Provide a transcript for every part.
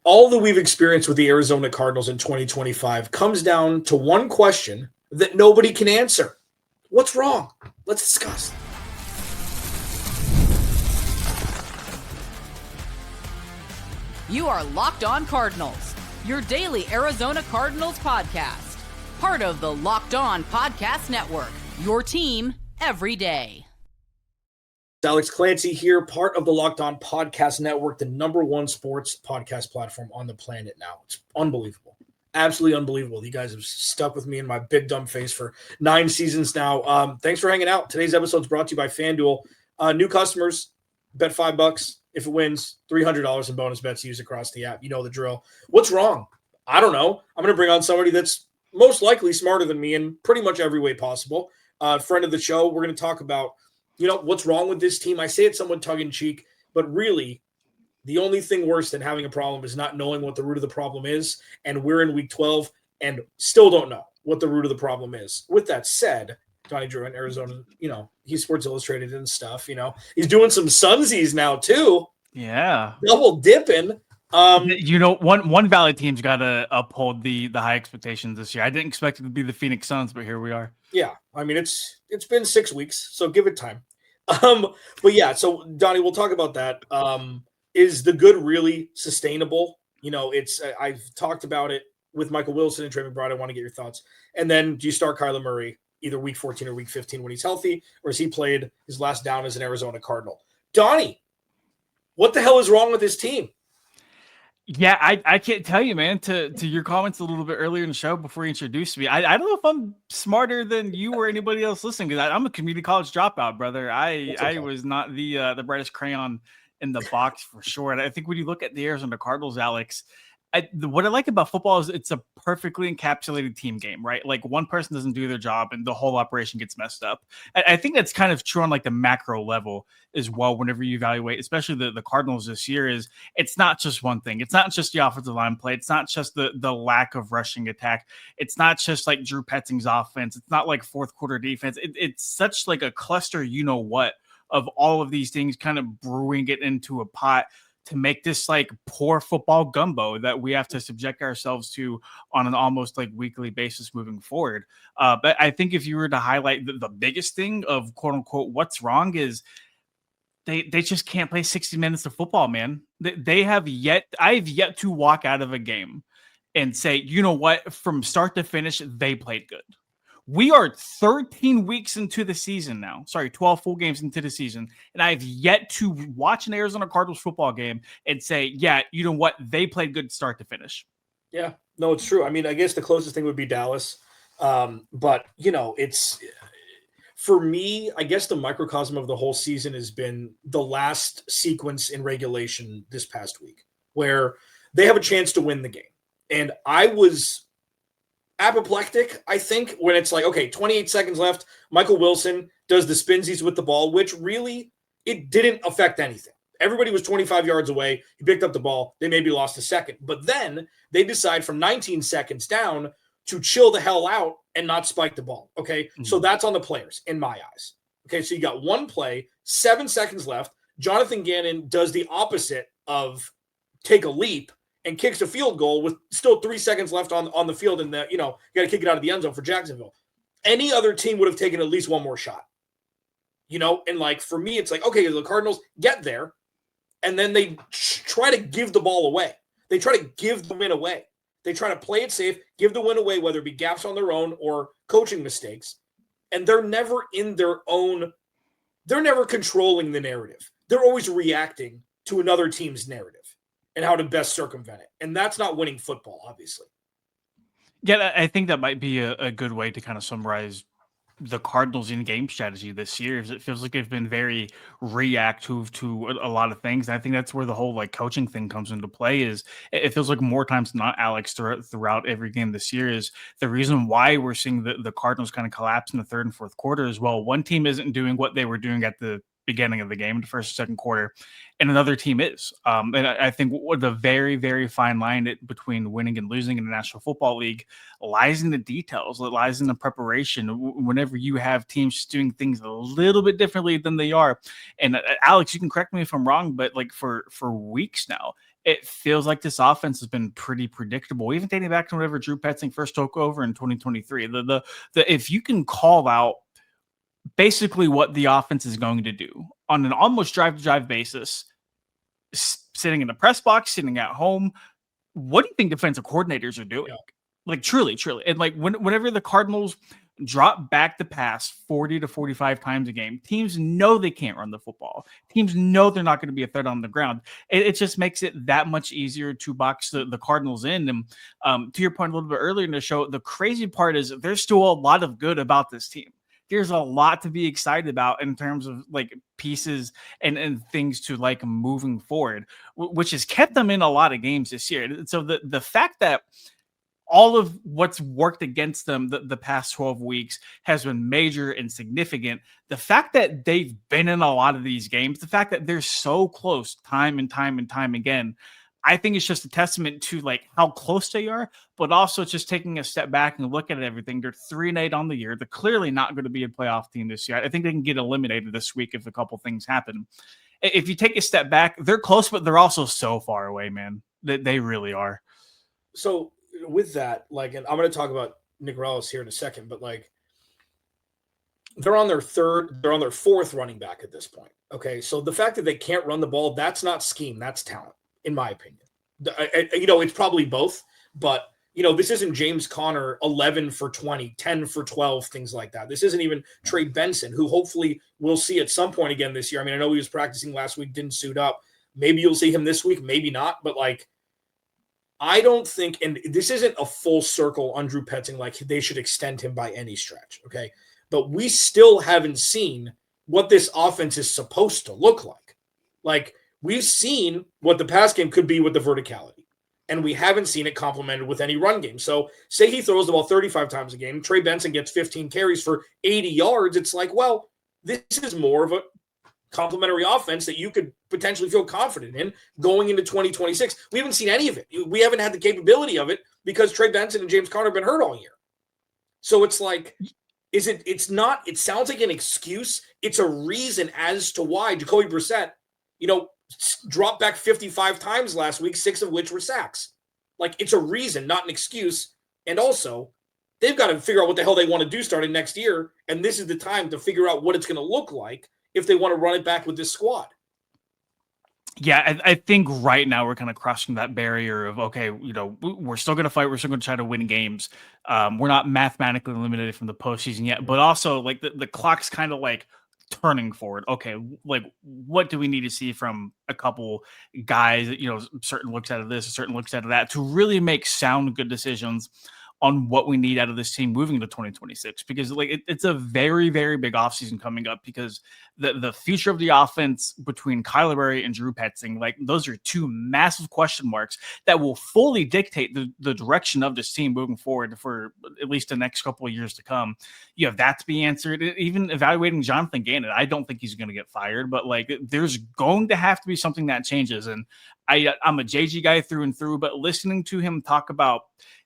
All that we've experienced with the Arizona Cardinals in 2025 comes down to one question that nobody can answer. What's wrong? Let's discuss. You are Locked On Cardinals, your daily Arizona Cardinals podcast. Part of the Locked On Podcast Network, your team every day. Alex Clancy here, part of the Locked On Podcast Network, the number one sports podcast platform on the planet now. It's unbelievable. Absolutely unbelievable. You guys have stuck with me in my big dumb face for 9 seasons now. Thanks for hanging out. Today's episode is brought to you by FanDuel. New customers, bet $5. If it wins, $300 in bonus bets used across the app. You know the drill. What's wrong? I don't know. I'm going to bring on somebody that's most likely smarter than me in pretty much every way possible. Friend of the show, we're going to talk about what's wrong with this team. I say it somewhat tongue-in-cheek, but really the only thing worse than having a problem is not knowing what the root of the problem is, and we're in week 12 and still don't know what the root of the problem is. With that said, Donnie Druin, Arizona, he's Sports Illustrated and stuff, He's doing some Sunsies now too. Yeah. Double dipping. One Valley team's got to uphold the high expectations this year. I didn't expect it to be the Phoenix Suns, but here we are. Yeah, I mean it's been 6 weeks, so give it time. But yeah, so Donnie, we'll talk about that. Is the good really sustainable? I've talked about it with Michael Wilson and Trey McBride. I want to get your thoughts. And then do you start Kyler Murray either week 14 or week 15 when he's healthy, or has he played his last down as an Arizona Cardinal? Donnie, what the hell is wrong with this team? Yeah, I can't tell you, man, to your comments a little bit earlier in the show before you introduced me. I don't know if I'm smarter than you or anybody else listening, because I'm a community college dropout, brother. I was not the brightest crayon in the box for sure. And I think when you look at the Arizona Cardinals, Alex, what I like about football is it's a perfectly encapsulated team game, right? Like one person doesn't do their job and the whole operation gets messed up. I think that's kind of true on like the macro level as well. Whenever you evaluate, especially the Cardinals this year, is it's not just one thing. It's not just the offensive line play. It's not just the lack of rushing attack. It's not just like Drew Petzing's offense. It's not like fourth quarter defense. It's such like a cluster, what, of all of these things kind of brewing it into a pot to make this like poor football gumbo that we have to subject ourselves to on an almost like weekly basis moving forward. But I think if you were to highlight the biggest thing of quote unquote, what's wrong is they just can't play 60 minutes of football, man. I've yet to walk out of a game and say, you know what, from start to finish, they played good. We are 13 weeks into the season now. 12 full games into the season. And I've yet to watch an Arizona Cardinals football game and say, yeah, you know what? They played good start to finish. Yeah, no, it's true. I mean, I guess the closest thing would be Dallas. But, it's for me, I guess the microcosm of the whole season has been the last sequence in regulation this past week where they have a chance to win the game. And I was apoplectic, I think, when it's like, okay, 28 seconds left. Michael Wilson does the spinsies with the ball, which really, it didn't affect anything. Everybody was 25 yards away. He picked up the ball. They maybe lost a second. But then they decide from 19 seconds down to chill the hell out and not spike the ball. Okay. Mm-hmm. So that's on the players in my eyes. Okay. So you got one play, 7 seconds left. Jonathan Gannon does the opposite of take a leap and kicks a field goal with still 3 seconds left on the field. And you got to kick it out of the end zone for Jacksonville. Any other team would have taken at least one more shot, and like, for me, it's like, okay, the Cardinals get there and then they try to give the ball away. They try to give the win away. They try to play it safe, give the win away, whether it be gaps on their own or coaching mistakes. And they're never they're never controlling the narrative. They're always reacting to another team's narrative and how to best circumvent it. And that's not winning football, obviously. Yeah, I think that might be a good way to kind of summarize the Cardinals in-game strategy this year. It feels like they've been very reactive to a lot of things. And I think that's where the whole like coaching thing comes into play. Is it feels like more times than not, Alex, throughout every game this year, is the reason why we're seeing the Cardinals kind of collapse in the third and fourth quarter as well. One team isn't doing what they were doing at the beginning of the game, the first or second quarter, and another team is. And I think the very, very fine line between winning and losing in the National Football League lies in the details, it lies in the preparation. Whenever you have teams doing things a little bit differently than they are. And Alex, you can correct me if I'm wrong, but like for weeks now, it feels like this offense has been pretty predictable, even dating back to whenever Drew Petzing first took over in 2023. The if you can call out basically what the offense is going to do on an almost drive-to-drive basis, sitting in the press box, sitting at home, what do you think defensive coordinators are doing? Yeah. Like truly. And like whenever the Cardinals drop back the pass 40 to 45 times a game, teams know they can't run the football. Teams know they're not going to be a threat on the ground. It just makes it that much easier to box the Cardinals in. And to your point a little bit earlier in the show, the crazy part is there's still a lot of good about this team. There's a lot to be excited about in terms of like pieces and things to like moving forward, which has kept them in a lot of games this year. So the fact that all of what's worked against them the past 12 weeks has been major and significant. The fact that they've been in a lot of these games, the fact that they're so close time and time again, I think it's just a testament to like how close they are, but also just taking a step back and looking at everything. They're 3-8 on the year. They're clearly not going to be a playoff team this year. I think they can get eliminated this week if a couple things happen. If you take a step back, they're close, but they're also so far away, man. They really are. So with that, like, and I'm going to talk about Nick Rallis here in a second, but like, they're on their fourth running back at this point. Okay. So the fact that they can't run the ball, that's not scheme, that's talent, in my opinion. It's probably both, but this isn't James Conner 11 for 20, 10 for 12, things like that. This isn't even Trey Benson, who hopefully we'll see at some point again this year. I mean, I know he was practicing last week, didn't suit up. Maybe you'll see him this week, maybe not, but like, I don't think, and this isn't a full circle on Drew Petzing, like they should extend him by any stretch, okay? But we still haven't seen what this offense is supposed to look like. Like, we've seen what the pass game could be with the verticality, and we haven't seen it complemented with any run game. So say he throws the ball 35 times a game, Trey Benson gets 15 carries for 80 yards. It's like, well, this is more of a complementary offense that you could potentially feel confident in going into 2026. We haven't seen any of it. We haven't had the capability of it because Trey Benson and James Conner have been hurt all year. So it's like, it sounds like an excuse. It's a reason as to why Jacoby Brissett, dropped back 55 times last week, 6 of which were sacks. Like, it's a reason, not an excuse. And also, they've got to figure out what the hell they want to do starting next year. And this is the time to figure out what it's going to look like if they want to run it back with this squad. Yeah, I think right now we're kind of crossing that barrier of, okay, we're still going to fight. We're still going to try to win games. We're not mathematically eliminated from the postseason yet, but also like the clock's kind of like turning forward. Okay, like what do we need to see from a couple guys, certain looks out of this, certain looks out of that to really make sound, good decisions on what we need out of this team moving into 2026, because like it's a very, very big offseason coming up, because the future of the offense between Kyler Murray and Drew Petzing, like those are two massive question marks that will fully dictate the direction of this team moving forward for at least the next couple of years to come. You have that to be answered. Even evaluating Jonathan Gannon, I don't think he's going to get fired, but like there's going to have to be something that changes. And I'm a JG guy through and through, but listening to him talk about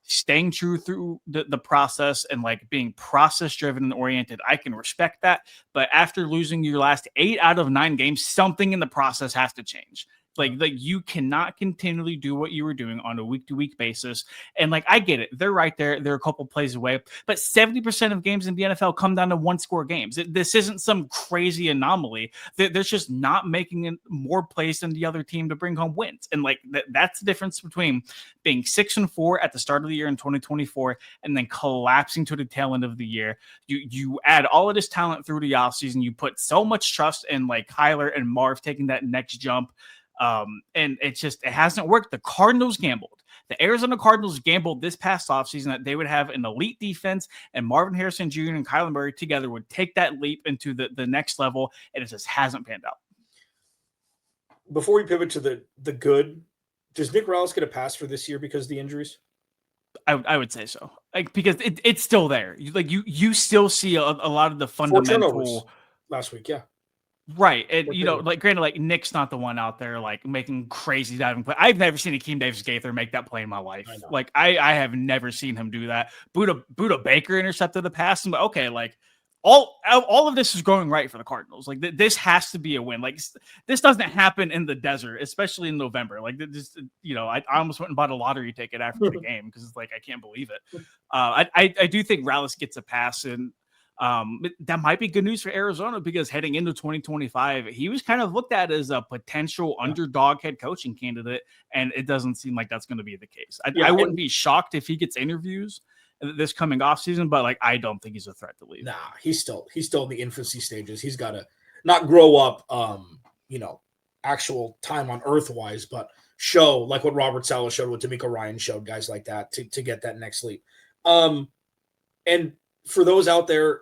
staying true through the process and like being process driven and oriented, I can respect that. But after losing your last 8 out of 9 games, something in the process has to change. Like you cannot continually do what you were doing on a week-to-week basis. And like, I get it. They're right there. They're a couple plays away. But 70% of games in the NFL come down to 1-score games. This isn't some crazy anomaly. They're just not making more plays than the other team to bring home wins. And like, that's the difference between being 6-4 at the start of the year in 2024 and then collapsing to the tail end of the year. You add all of this talent through the offseason. You put so much trust in like Kyler and Marv taking that next jump. And it hasn't worked. The Cardinals gambled. The Arizona Cardinals gambled this past offseason that they would have an elite defense and Marvin Harrison Jr. and Kyler Murray together would take that leap into the next level, and it just hasn't panned out. Before we pivot to the good, does Nick Rallis get a pass for this year because of the injuries? I would say so, like because it's still there. You still see a lot of the fundamental. 4 turnovers last week, yeah. Right. And, like, granted, like, Nick's not the one out there, like, making crazy diving play. I've never seen Akeem Davis-Gaither make that play in my life. Like, I have never seen him do that. Buda Baker intercepted the pass. And, okay, like, all of this is going right for the Cardinals. Like, this has to be a win. Like, this doesn't happen in the desert, especially in November. Like, this, I almost went and bought a lottery ticket after the game because it's like, I can't believe it. I do think Rallis gets a pass, and that might be good news for Arizona, because heading into 2025, he was kind of looked at as a potential underdog head coaching candidate, and it doesn't seem like that's going to be the case. I wouldn't be shocked if he gets interviews this coming off season, but like, I don't think he's a threat to leave. Nah, he's still in the infancy stages. He's got to not grow up, actual time on earth wise, but show like what Robert Saleh showed, what D'Amico Ryan showed, guys like that to get that next leap. And for those out there,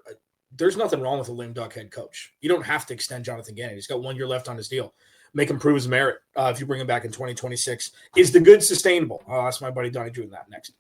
there's nothing wrong with a lame duck head coach. You don't have to extend Jonathan Gannon. He's got 1 year left on his deal. Make him prove his merit if you bring him back in 2026. Is the good sustainable? I'll ask my buddy Donnie Druin that next.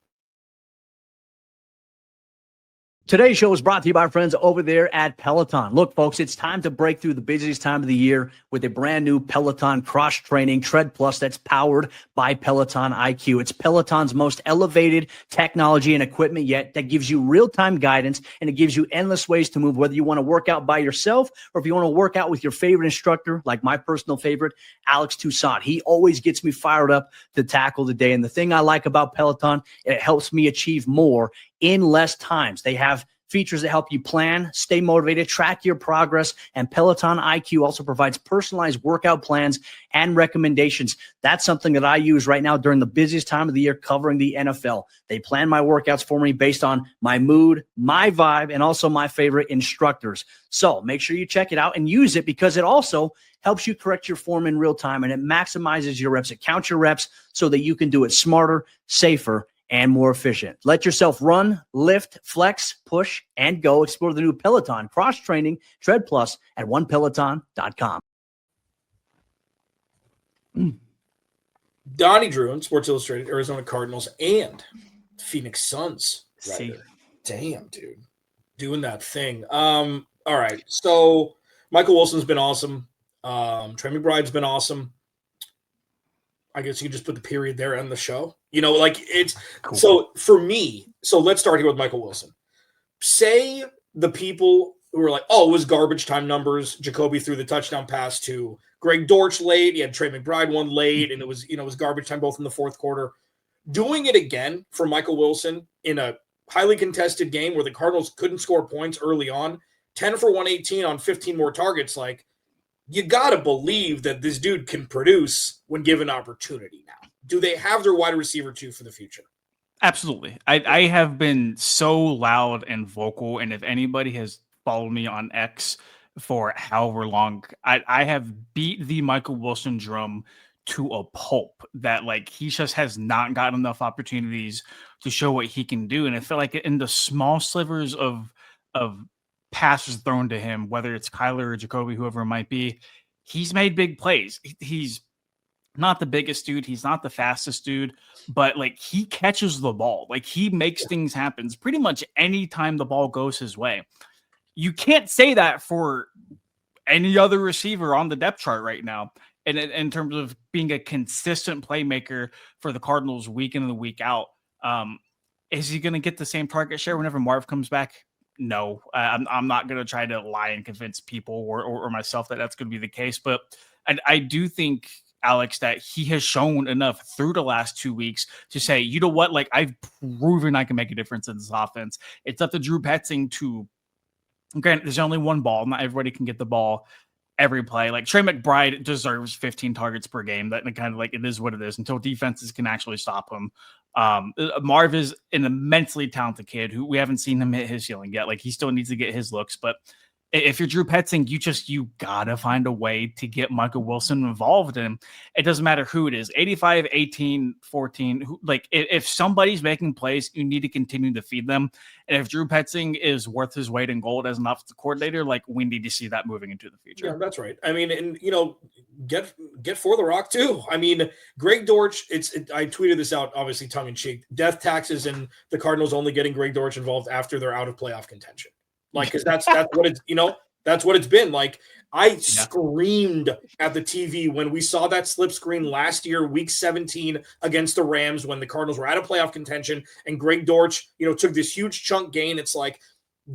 Today's show is brought to you by our friends over there at Peloton. Look, folks, it's time to break through the busiest time of the year with a brand new Peloton cross-training Tread Plus that's powered by Peloton IQ. It's Peloton's most elevated technology and equipment yet that gives you real-time guidance, and it gives you endless ways to move, whether you want to work out by yourself or if you want to work out with your favorite instructor, like my personal favorite, Alex Toussaint. He always gets me fired up to tackle the day. And the thing I like about Peloton, it helps me achieve more in less times. They have features that help you plan, stay motivated, track your progress, and Peloton IQ also provides personalized workout plans and recommendations. That's something that I use right now during the busiest time of the year covering the NFL. They plan my workouts for me based on my mood, my vibe, and also my favorite instructors. So make sure you check it out and use it, because it also helps you correct your form in real time, and it maximizes your reps. It counts your reps so that you can do it smarter, safer, and more efficient. Let yourself run, lift, flex, push, and go. Explore the new Peloton cross-training Tread Plus at onepeloton.com. Donnie Druin, Sports Illustrated, Arizona Cardinals, and Phoenix Suns writer. Damn, dude. Doing that thing. All right. So Michael Wilson's been awesome. Trey McBride's been awesome. I guess you can just put the period there on the show. It's cool. So for me, let's start here with Michael Wilson. Say the people who were like, oh, it was garbage time numbers. Jacoby threw the touchdown pass to Greg Dortch late. He had Trey McBride one late, and it was garbage time both in the fourth quarter. Doing it again for Michael Wilson in a highly contested game where the Cardinals couldn't score points early on, 10 for 118 on 15 more targets, like, you got to believe that this dude can produce when given opportunity now. Do they have their wide receiver too for the future? Absolutely. I have been so loud and vocal, and if anybody has followed me on X for however long, I have beat the Michael Wilson drum to a pulp, that like he just has not gotten enough opportunities to show what he can do. And I feel like in the small slivers of passes thrown to him, whether it's Kyler or Jacoby, whoever it might be, he's made big plays. He's not the biggest dude. He's not the fastest dude, but like he catches the ball. Like he makes things happen pretty much any time the ball goes his way. You can't say that for any other receiver on the depth chart right now. And in terms of being a consistent playmaker for the Cardinals week in and week out, is he going to get the same target share whenever Marv comes back? No, I'm not going to try to lie and convince people or myself that that's going to be the case. But I do think, Alex, that he has shown enough through the last 2 weeks to say, you know what, like I've proven I can make a difference in this offense. It's up to Drew Petzing to, granted, there's only one ball. Not everybody can get the ball every play. Like Trey McBride deserves 15 targets per game. That kind of like, it is what it is until defenses can actually stop him. Marv is an immensely talented kid who we haven't seen him hit his ceiling yet. Like he still needs to get his looks, but if you're Drew Petzing, you gotta find a way to get Michael Wilson involved. And it doesn't matter who it is, 85, 18, 14. If somebody's making plays, you need to continue to feed them. And if Drew Petzing is worth his weight in gold as an offensive coordinator, like we need to see that moving into the future. Yeah, that's right. I mean, and get for the rock too. I mean, Greg Dortch. I tweeted this out, obviously tongue in cheek. Death taxes and the Cardinals only getting Greg Dortch involved after they're out of playoff contention. Like, because that's what it's that's what it's been like. I screamed at the TV when we saw that slip screen last year, week 17 against the Rams, when the Cardinals were out of playoff contention and Greg Dortch, took this huge chunk gain. It's like,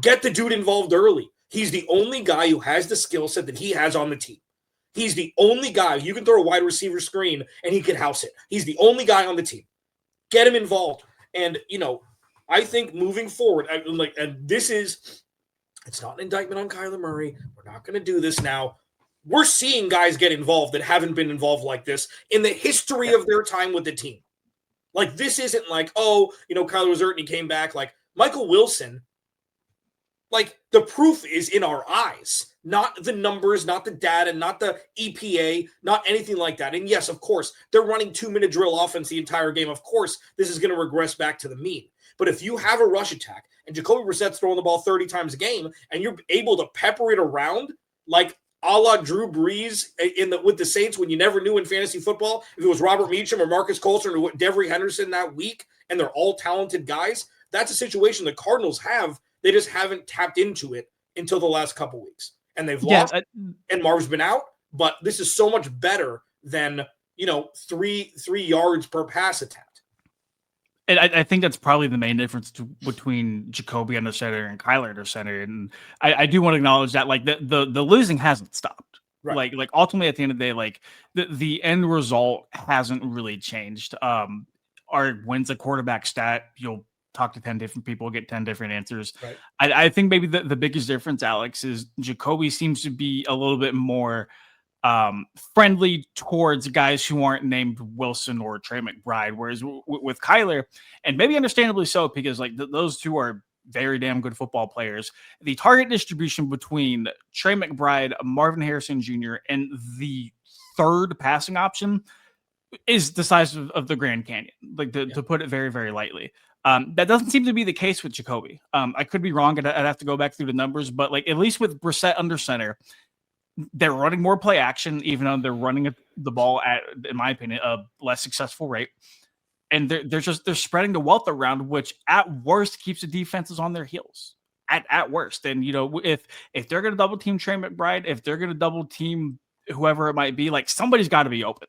get the dude involved early. He's the only guy who has the skill set that he has on the team. He's the only guy. You can throw a wide receiver screen and he can house it. He's the only guy on the team. Get him involved. And, I think moving forward, it's not an indictment on Kyler Murray. We're not going to do this now. We're seeing guys get involved that haven't been involved like this in the history of their time with the team. Like, this isn't like, Kyler was hurt and he came back. Like, Michael Wilson, like, the proof is in our eyes, not the numbers, not the data, not the EPA, not anything like that. And yes, of course, they're running 2-minute drill offense the entire game. Of course, this is going to regress back to the mean. But if you have a rush attack and Jacoby Brissett's throwing the ball 30 times a game and you're able to pepper it around like a la Drew Brees with the Saints, when you never knew in fantasy football if it was Robert Meacham or Marcus Colston or Devery Henderson that week, and they're all talented guys, that's a situation the Cardinals have. They just haven't tapped into it until the last couple weeks. And they've lost, and Marv's been out. But this is so much better than, 3 yards per pass attempt. And I think that's probably the main difference between Jacoby under center and Kyler under center. And I do want to acknowledge that, like, the losing hasn't stopped. Right. Like ultimately at the end of the day, like the end result hasn't really changed. Our wins a quarterback stat, you'll talk to 10 different people, get 10 different answers. Right. I think maybe the biggest difference, Alex, is Jacoby seems to be a little bit more friendly towards guys who aren't named Wilson or Trey McBride, whereas with Kyler, and maybe understandably so, because like those two are very damn good football players, the target distribution between Trey McBride, Marvin Harrison Jr., and the third passing option is the size of the Grand Canyon, to put it very, very lightly. That doesn't seem to be the case with Jacoby. I could be wrong. I'd have to go back through the numbers, but like at least with Brissett under center, they're running more play action, even though they're running the ball at, in my opinion, a less successful rate. And they're spreading the wealth around, which at worst keeps the defenses on their heels. At worst. And if they're going to double team Trey McBride, if they're going to double team whoever it might be, like somebody's got to be open.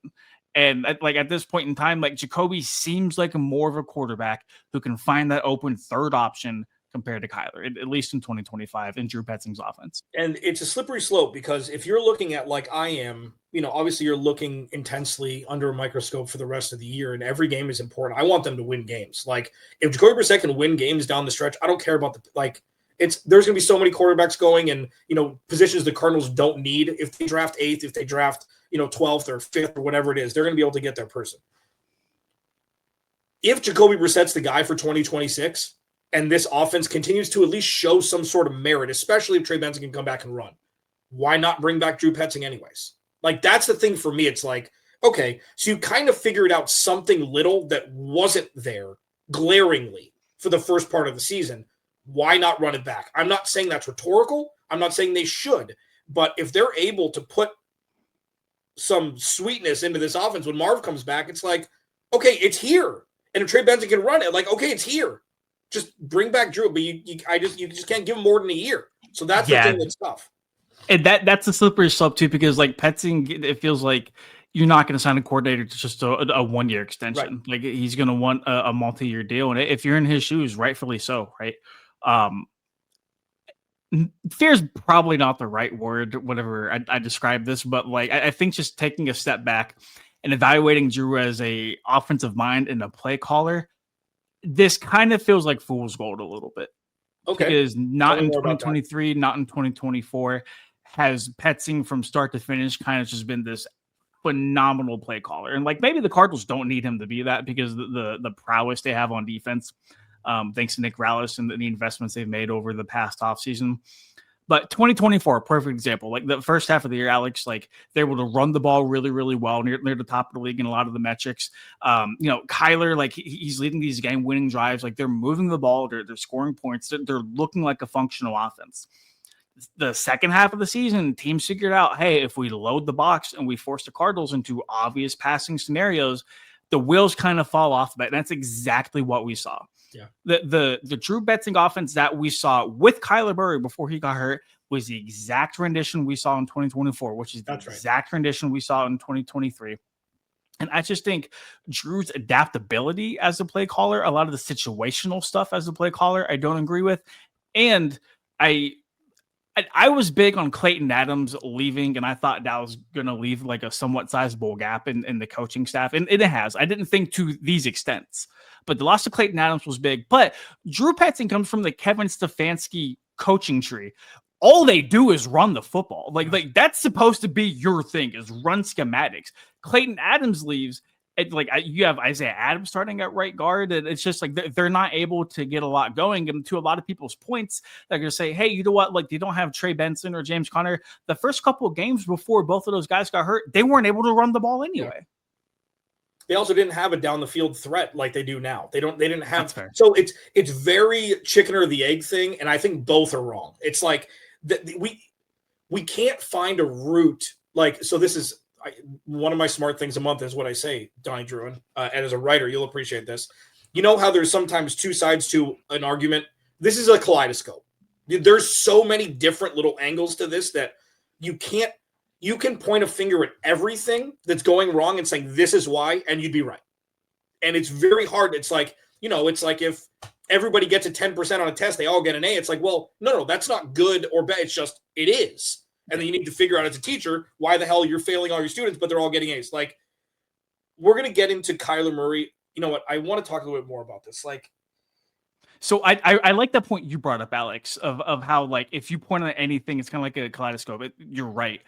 And like at this point in time, like Jacoby seems like more of a quarterback who can find that open third option compared to Kyler, at least in 2025 in Drew Petzing's offense. And it's a slippery slope, because if you're looking at, like I am, obviously you're looking intensely under a microscope for the rest of the year, and every game is important. I want them to win games. Like, if Jacoby Brissett can win games down the stretch, I don't care about there's going to be so many quarterbacks going, and, positions the Cardinals don't need. If they draft 8th, if they draft, 12th or 5th or whatever it is, they're going to be able to get their person. If Jacoby Brissett's the guy for 2026, and this offense continues to at least show some sort of merit, especially if Trey Benson can come back and run, why not bring back Drew Petzing anyways? Like, that's the thing for me. It's like, okay, so you kind of figured out something little that wasn't there glaringly for the first part of the season. Why not run it back? I'm not saying that's rhetorical. I'm not saying they should. But if they're able to put some sweetness into this offense when Marv comes back, it's like, okay, it's here. And if Trey Benson can run it, like, okay, it's here. Just bring back Drew, but you just can't give him more than a year. So that's the thing that's tough. And that's a slippery slope too, because like Petzing, it feels like you're not going to sign a coordinator to just a 1-year extension. Right. Like, he's going to want a multi-year deal, and if you're in his shoes, rightfully so, right? Fear is probably not the right word, whatever I describe this, but like I think just taking a step back and evaluating Drew as a offensive mind and a play caller, this kind of feels like fool's gold a little bit. Okay. Because not in 2023, not in 2024 has Petzing from start to finish kind of just been this phenomenal play caller. And like, maybe the Cardinals don't need him to be that because the prowess they have on defense, thanks to Nick Rallis and the investments they've made over the past offseason. But 2024, perfect example. Like the first half of the year, Alex, like they're able to run the ball really, really well, near the top of the league in a lot of the metrics. Kyler, like he's leading these game-winning drives. Like they're moving the ball, they're scoring points. They're looking like a functional offense. The second half of the season, teams figured out, hey, if we load the box and we force the Cardinals into obvious passing scenarios, the wheels kind of fall off of it. And that's exactly what we saw. Yeah. The Drew Petzing offense that we saw with Kyler Murray before he got hurt was the exact rendition we saw in 2024, which is the exact rendition we saw in 2023. And I just think Drew's adaptability as a play caller, a lot of the situational stuff as a play caller, I don't agree with. And I was big on Clayton Adams leaving, and I thought that was going to leave like a somewhat sizable gap in the coaching staff. And it has. I didn't think to these extents, but the loss of Clayton Adams was big. But Drew Petzing comes from the Kevin Stefanski coaching tree. All they do is run the football. Like that's supposed to be your thing, is run schematics. Clayton Adams leaves. You have Isaiah Adams starting at right guard, and it's just like they're not able to get a lot going. And to a lot of people's points, they're going to say, hey, you know what? Like, they don't have Trey Benson or James Conner. The first couple of games before both of those guys got hurt, they weren't able to run the ball anyway. Yeah. They also didn't have a down the field threat like they do now. They didn't have. So it's very chicken or the egg thing, and I think both are wrong. It's like we can't find a route. Like, so this is one of my smart things a month is what I say, Donnie Druin. And as a writer, you'll appreciate this. You know how there's sometimes two sides to an argument? This is a kaleidoscope. There's so many different little angles to this that you can point a finger at everything that's going wrong and saying, this is why, and you'd be right. And it's very hard. It's like, it's like if everybody gets a 10% on a test, they all get an A. It's like, well, no, that's not good or bad. It's just, it is. And then you need to figure out as a teacher why the hell you're failing all your students, but they're all getting A's. Like, we're going to get into Kyler Murray. You know what? I want to talk a little bit more about this. Like, so I like that point you brought up, Alex, of how, like, if you point at anything, it's kind of like a kaleidoscope. You're right.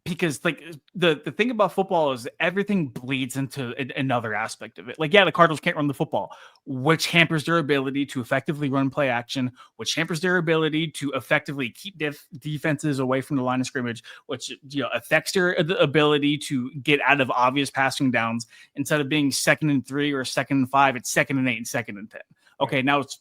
Because, like, the thing about football is everything bleeds into another aspect of it. Like, yeah, the Cardinals can't run the football, which hampers their ability to effectively run play action, which hampers their ability to effectively keep defenses away from the line of scrimmage, which affects their ability to get out of obvious passing downs. Instead of being 2nd and 3 or 2nd and 5, it's 2nd and 8 and 2nd and 10. Okay, now it's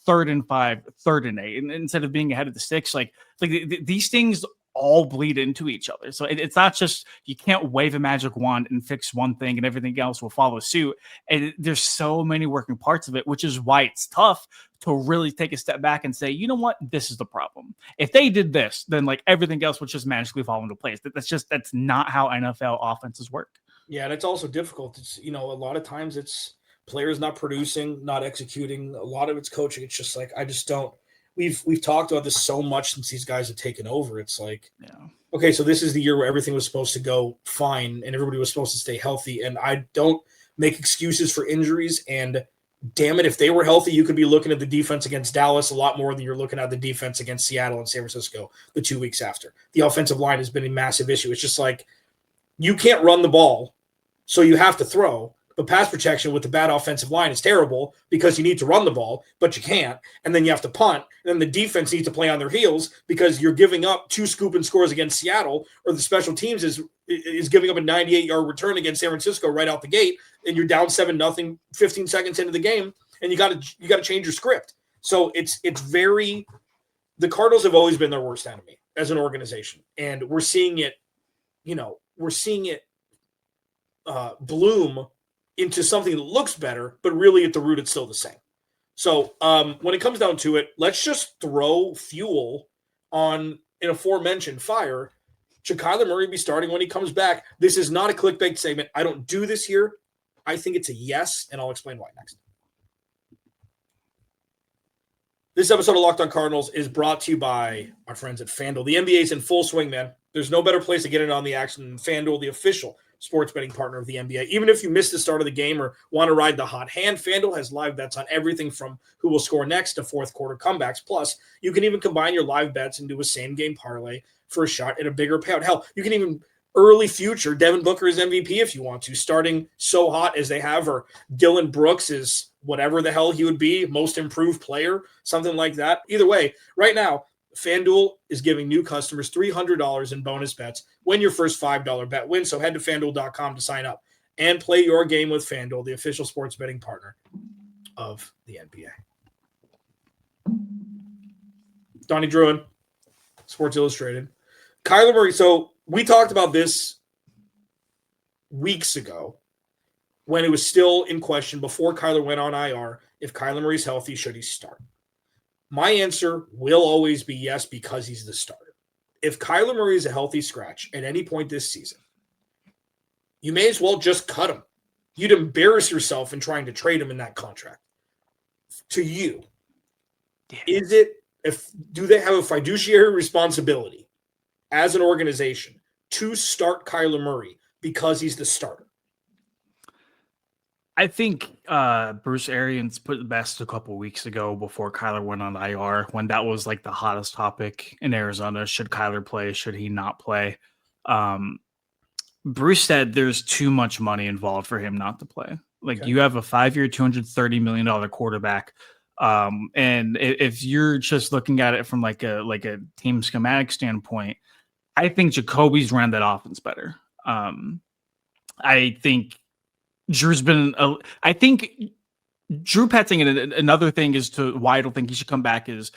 3rd and 5, 3rd and 8, and instead of being ahead of the sticks, like these things all bleed into each other. So it's not just, you can't wave a magic wand and fix one thing and everything else will follow suit. And there's so many working parts of it, which is why it's tough to really take a step back and say, you know what, this is the problem. If they did this, then like everything else would just magically fall into place. That's not how NFL offenses work. Yeah. And it's also difficult. It's, a lot of times it's players not producing, not executing. A lot of it's coaching. It's just like, I just don't. We've talked about this so much since these guys have taken over. It's like, okay, so this is the year where everything was supposed to go fine and everybody was supposed to stay healthy. And I don't make excuses for injuries. And damn it, if they were healthy, you could be looking at the defense against Dallas a lot more than you're looking at the defense against Seattle and San Francisco the 2 weeks after. The offensive line has been a massive issue. It's just like, you can't run the ball, so you have to throw. But pass protection with the bad offensive line is terrible because you need to run the ball, but you can't. And then you have to punt. And then the defense needs to play on their heels because you're giving up 2 scoop and scores against Seattle, or the special teams is giving up a 98-yard return against San Francisco right out the gate, and you're down 7-0, 15 seconds into the game, and you got to change your script. So it's very – the Cardinals have always been their worst enemy as an organization, and we're seeing it bloom into something that looks better, but really at the root, it's still the same. So when it comes down to it, let's just throw fuel on an aforementioned fire. Should Kyler Murray be starting when he comes back? This is not a clickbait segment. I don't do this here. I think it's a yes, and I'll explain why next. This episode of Locked On Cardinals is brought to you by our friends at FanDuel. The NBA is in full swing, man. There's no better place to get in on the action than FanDuel, the official sports betting partner of the NBA. Even if you missed the start of the game or want to ride the hot hand, FanDuel has live bets on everything from who will score next to fourth quarter comebacks. Plus, you can even combine your live bets into a same-game parlay for a shot at a bigger payout. Hell, you can even early future Devin Booker as MVP if you want to, starting so hot as they have, or Dylan Brooks is whatever the hell he would be, most improved player, something like that. Either way, right now, FanDuel is giving new customers $300 in bonus bets when your first $5 bet wins. So head to FanDuel.com to sign up and play your game with FanDuel, the official sports betting partner of the NBA. Donnie Druin, Sports Illustrated. Kyler Murray. So we talked about this weeks ago when it was still in question before Kyler went on IR. If Kyler Murray's healthy, should he start? My answer will always be yes, because he's the starter. if Kyler Murray is a healthy scratch at any point this season, you may as well just cut him. You'd embarrass yourself in trying to trade him in that contract. To you, do they have a fiduciary responsibility as an organization to start Kyler Murray because he's the starter? I think Bruce Arians put the best a couple weeks ago before Kyler went on IR, when that was like the hottest topic in Arizona. Should Kyler play? Should he not play? Bruce said there's too much money involved for him not to play. Like, you have a 5-year, $230 million quarterback. And if you're just looking at it from like a team schematic standpoint, I think Jacoby's ran that offense better. I think Drew's been I think Drew Petzing, and another thing is to why I don't think he should come back, is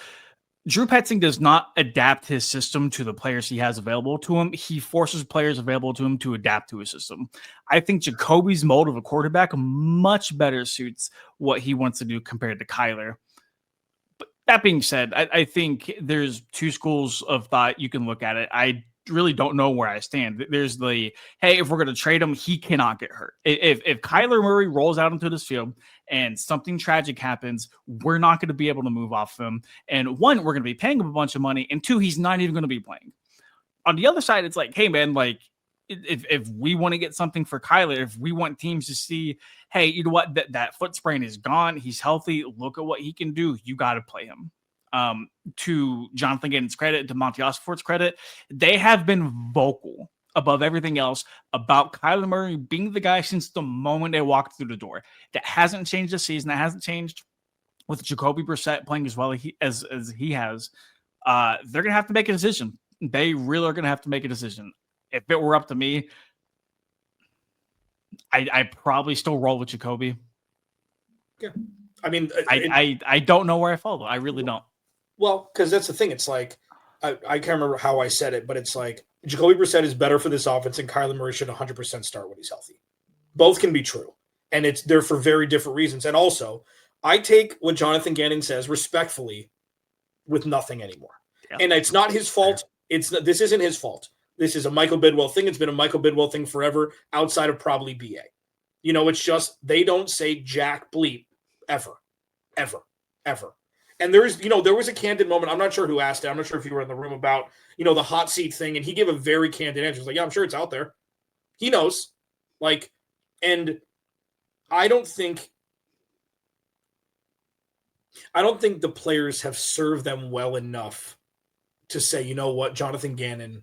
Drew Petzing does not adapt his system to the players he has available to him. He forces players available to him to adapt to his system. I think Jacoby's mold of a quarterback much better suits what he wants to do compared to Kyler. But that being said, I think there's two schools of thought you can look at it. I really don't know where I stand. There's the, hey, if we're going to trade him, he cannot get hurt. If Kyler Murray rolls out into this field and something tragic happens, we're not going to be able to move off him. And one, we're going to be paying him a bunch of money. And two, he's not even going to be playing. On the other side, it's like, hey, man, like, if we want to get something for Kyler, if we want teams to see, hey, you know what, that foot sprain is gone, he's healthy, look at what he can do, you got to play him. To Jonathan Gannon's credit, to Monty Ossenfort's credit, they have been vocal above everything else about Kyler Murray being the guy since the moment they walked through the door. That hasn't changed this season. That hasn't changed with Jacoby Brissett playing as well as he has. They're going to have to make a decision. They really are going to have to make a decision. If it were up to me, I probably still roll with Jacoby. Yeah. I mean, I don't know where I fall, though. I really don't. Well, because that's the thing. It's like, I can't remember how I said it, but it's like Jacoby Brissett is better for this offense, and Kyler Murray should 100% start when he's healthy. Both can be true, and they're for very different reasons. And also, I take what Jonathan Gannon says respectfully with nothing anymore. Yeah. And it's not his fault. This isn't his fault. This is a Michael Bidwell thing. It's been a Michael Bidwell thing forever, outside of probably BA. You know, it's just they don't say jack bleep ever. And there was a candid moment. I'm not sure who asked it. I'm not sure if you were in the room about, the hot seat thing. And he gave a very candid answer. He's like, yeah, I'm sure it's out there. He knows. Like, and I don't think the players have served them well enough to say, you know what, Jonathan Gannon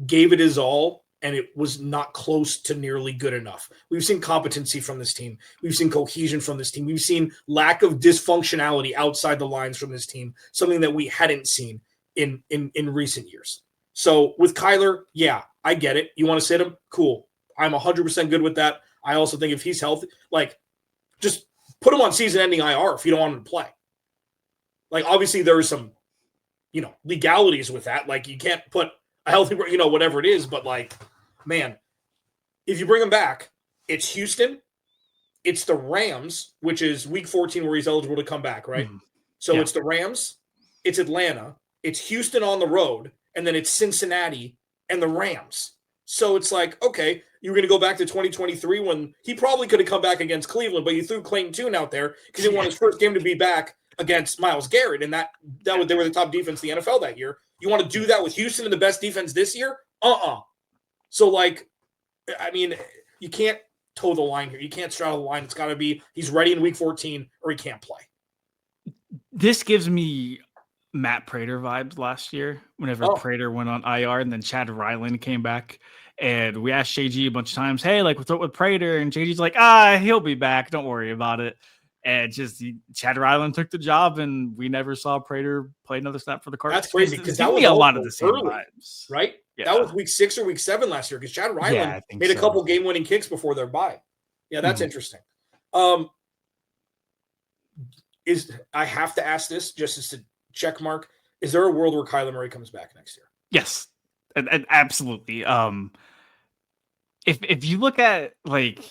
gave it his all, and it was not close to nearly good enough. We've seen competency from this team. We've seen cohesion from this team. We've seen lack of dysfunctionality outside the lines from this team, something that we hadn't seen in recent years. So with Kyler, yeah, I get it. You want to sit him? Cool. I'm 100% good with that. I also think if he's healthy, like, just put him on season-ending IR if you don't want him to play. Like, obviously there are some, legalities with that. Like, you can't put a healthy, whatever it is, but like, man, if you bring him back, it's Houston, it's the Rams, which is week 14 where he's eligible to come back, right? Mm-hmm. So yeah. It's the Rams, it's Atlanta, it's Houston on the road, and then it's Cincinnati and the Rams. So it's like, okay, you're going to go back to 2023 when he probably could have come back against Cleveland, but you threw Clayton Tune out there because he won his first game to be back against Myles Garrett, and they were the top defense in the NFL that year. You want to do that with Houston and the best defense this year? So, like, I mean, you can't toe the line here. You can't straddle the line. It's got to be he's ready in week 14 or he can't play. This gives me Matt Prater vibes last year whenever Prater went on IR and then Chad Ryland came back. And we asked JG a bunch of times, hey, like, what's up with Prater? And JG's like, he'll be back. Don't worry about it. And Chad Ryland took the job, and we never saw Prater play another snap for the Cardinals. That's crazy because that was a lot of the same vibes, right? Yeah. That was week 6 or week 7 last year because Chad Ryland made a couple game-winning kicks before their bye. Yeah, that's interesting. I have to ask this just as a check mark. Is there a world where Kyler Murray comes back next year? Yes, and absolutely. If you look at, like,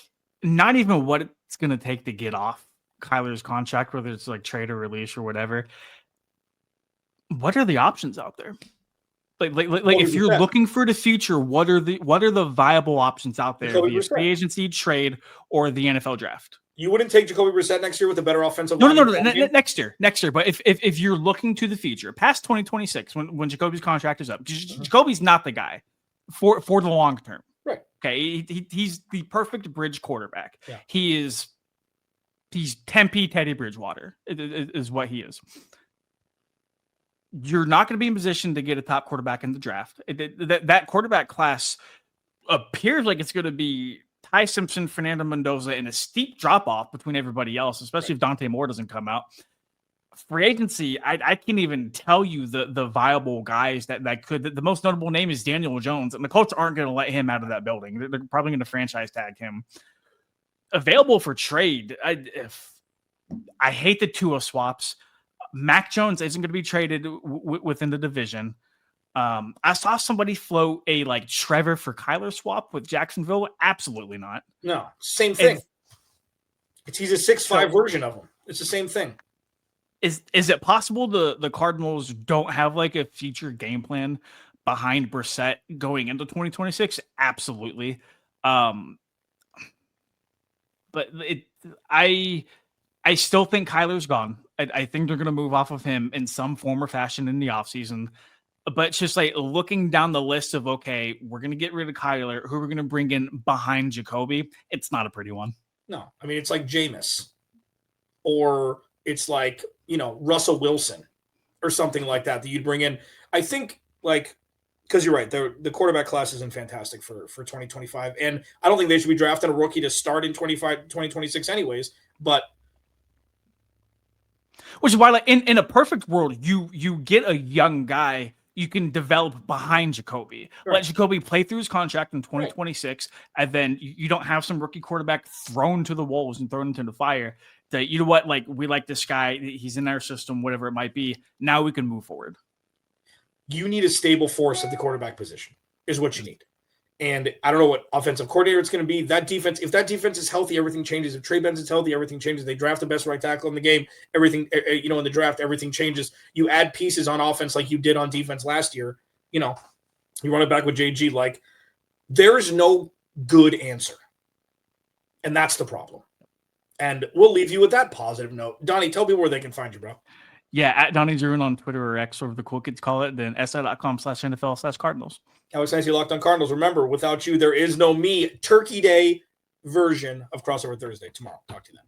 not even what it's going to take to get off Kyler's contract, whether it's like trade or release or whatever, what are the options out there? Like if you're looking for the future, what are the viable options out there via free agency, trade, or the NFL draft? You wouldn't take Jacoby Brissett next year with a better offensive line? No. Next year. But if you're looking to the future, past 2026, when Jacoby's contract is up, Jacoby's not the guy for the long term. Right. Okay. He's the perfect bridge quarterback. Yeah. He's Tempe Teddy Bridgewater is what he is. You're not going to be in position to get a top quarterback in the draft. That quarterback class appears like it's going to be Ty Simpson, Fernando Mendoza, and a steep drop-off between everybody else, especially if Dante Moore doesn't come out. Free agency, I can't even tell you the viable guys that could. The most notable name is Daniel Jones, and the Colts aren't going to let him out of that building. They're probably going to franchise tag him. Available for trade, I hate the Tua swaps. Mac Jones isn't going to be traded within the division. I saw somebody float a Trevor for Kyler swap with Jacksonville. Absolutely not. No, same thing. He's a 6'5" version of him. It's the same thing. Is it possible the Cardinals don't have a future game plan behind Brissett going into 2026? Absolutely. But I still think Kyler's gone. I think they're going to move off of him in some form or fashion in the offseason. But it's just looking down the list of, okay, we're going to get rid of Kyler. Who we're going to bring in behind Jacoby? It's not a pretty one. No. I mean, it's like Jameis. Or it's Russell Wilson or something like that you'd bring in. I think, because you're right, the quarterback class isn't fantastic for 2025. And I don't think they should be drafting a rookie to start in 2026 anyways. But which is why, in a perfect world, you get a young guy you can develop behind Jacoby. Right. Let Jacoby play through his contract in 2026, right. And then you don't have some rookie quarterback thrown to the wolves and thrown into the fire. That, you know what, we like this guy. He's in our system, whatever it might be. Now we can move forward. You need a stable force at the quarterback position is what you need. And I don't know what offensive coordinator it's going to be. That defense, if that defense is healthy, everything changes. If Trey Benz is healthy, everything changes. They draft the best right tackle in the game. Everything, in the draft, everything changes. You add pieces on offense like you did on defense last year. You run it back with JG. There's no good answer. And that's the problem. And we'll leave you with that positive note. Donnie, tell people where they can find you, bro. Yeah, at Donnie Druin on Twitter or X, or the cool kids call it, then si.com/NFL/Cardinals. I was Clancy, Locked On Cardinals. Remember, without you, there is no me. Turkey Day version of Crossover Thursday tomorrow. Talk to you then.